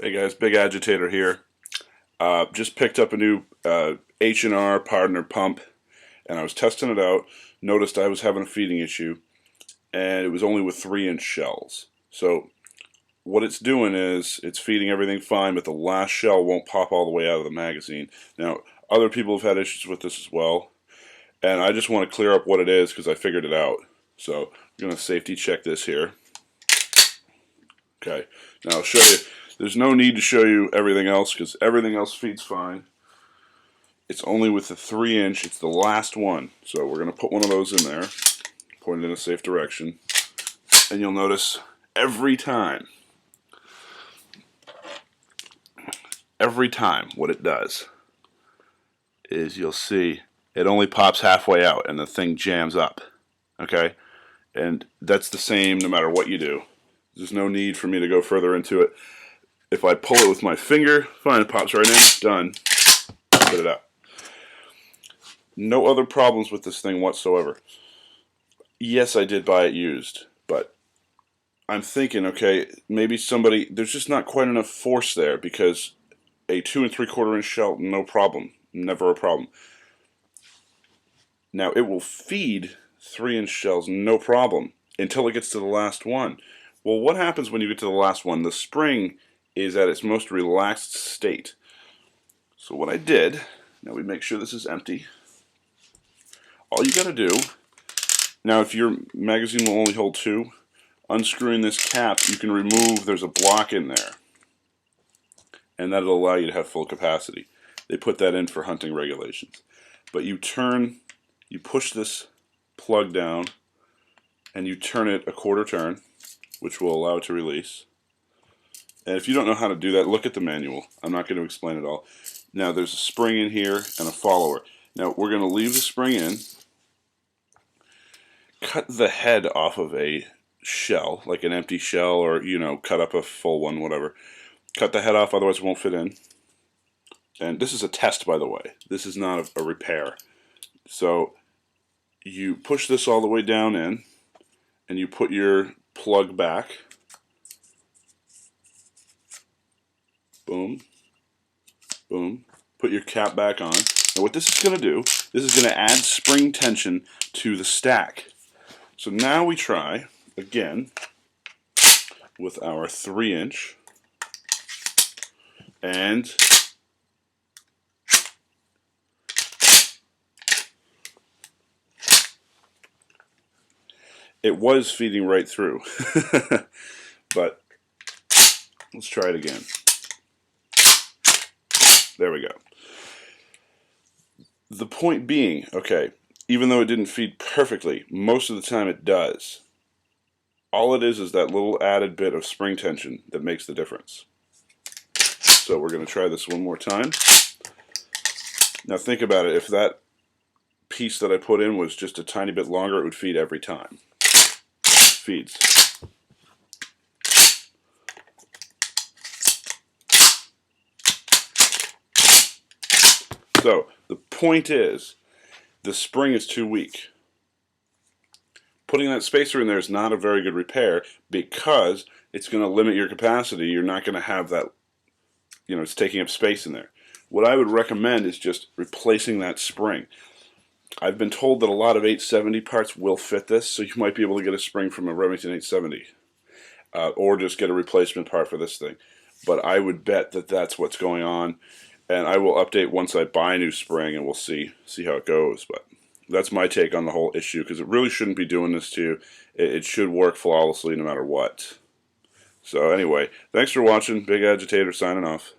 Hey guys, Big Agitator here. Just picked up a new H&R Pardner Pump, and I was testing it out. Noticed I was having a feeding issue, and it was only with 3-inch shells. So what it's doing is it's feeding everything fine, but the last shell won't pop all the way out of the magazine. Now, other people have had issues with this as well, and I just want to clear up what it is because I figured it out. So I'm going to safety check this here. Okay, now I'll show you. There's no need to show you everything else because everything else feeds fine. It's only with the 3-inch, it's the last one. So we're going to put one of those in there, point it in a safe direction, and you'll notice every time what it does is you'll see it only pops halfway out and the thing jams up. Okay? And that's the same no matter what you do. There's no need for me to go further into it. If I pull it with my finger, fine, it pops right in, done. Spit it out. No other problems with this thing whatsoever. Yes, I did buy it used, but I'm thinking, okay, maybe somebody, there's just not quite enough force there because a 2 3/4 inch shell, no problem, never a problem. Now it will feed 3-inch shells, no problem, until it gets to the last one. Well, what happens when you get to the last one? The spring is at its most relaxed state. So what I did, now we make sure this is empty. All you got to do, now if your magazine will only hold 2, unscrewing this cap, you can remove, there's a block in there. And that'll allow you to have full capacity. They put that in for hunting regulations. But you push this plug down, and you turn it a 1/4 turn, which will allow it to release. And if you don't know how to do that, look at the manual. I'm not going to explain it all. Now there's a spring in here and a follower. Now we're going to leave the spring in, cut the head off of a shell, like an empty shell, or cut up a full one, whatever. Cut the head off, otherwise it won't fit in. And this is a test, by the way. This is not a repair. So you push this all the way down in, and you put your plug back. Boom, boom. Put your cap back on. Now what this is going to do, this is going to add spring tension to the stack. So now we try, again, with our 3-inch, and it was feeding right through. But let's try it again. There we go. The point being, okay, even though it didn't feed perfectly, most of the time it does. All it is that little added bit of spring tension that makes the difference. So we're going to try this one more time. Now think about it. If that piece that I put in was just a tiny bit longer, it would feed every time. Feeds. So the point is, the spring is too weak. Putting that spacer in there is not a very good repair because it's going to limit your capacity. You're not going to have that, it's taking up space in there. What I would recommend is just replacing that spring. I've been told that a lot of 870 parts will fit this, so you might be able to get a spring from a Remington 870. Or just get a replacement part for this thing. But I would bet that that's what's going on. And I will update once I buy a new spring, and we'll see how it goes. But that's my take on the whole issue, because it really shouldn't be doing this to you. It should work flawlessly no matter what. So anyway, thanks for watching. Big Agitator signing off.